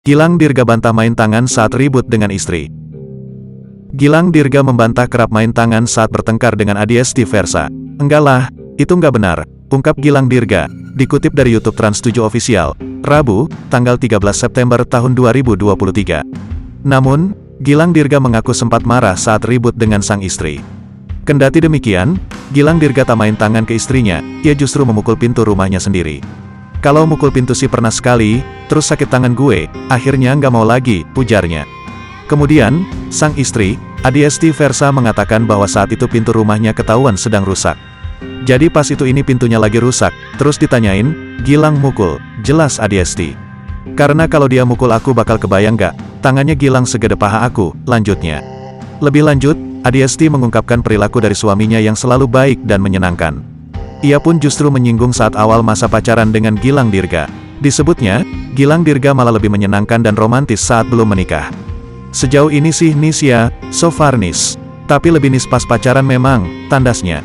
Gilang Dirga bantah main tangan saat ribut dengan istri. Gilang Dirga membantah kerap main tangan saat bertengkar dengan Adiesti Versa. Enggak lah, itu nggak benar, ungkap Gilang Dirga, dikutip dari YouTube Trans7 Official, Rabu, tanggal 13 September tahun 2023. Namun, Gilang Dirga mengaku sempat marah saat ribut dengan sang istri. Kendati demikian, Gilang Dirga tak main tangan ke istrinya, ia justru memukul pintu rumahnya sendiri. Kalau mukul pintu sih pernah sekali, terus sakit tangan gue, akhirnya nggak mau lagi, ujarnya. Kemudian, sang istri, Adiesti Versa mengatakan bahwa saat itu pintu rumahnya ketahuan sedang rusak. Jadi pas itu ini pintunya lagi rusak, terus ditanyain, Gilang mukul, jelas Adiesti. Karena kalau dia mukul aku bakal kebayang nggak, tangannya Gilang segede paha aku, lanjutnya. Lebih lanjut, Adiesti mengungkapkan perilaku dari suaminya yang selalu baik dan menyenangkan. Ia pun justru menyinggung saat awal masa pacaran dengan Gilang Dirga. Disebutnya, Gilang Dirga malah lebih menyenangkan dan romantis saat belum menikah. Sejauh ini sih nis ya, so far nis. Tapi lebih nis pas pacaran memang, tandasnya.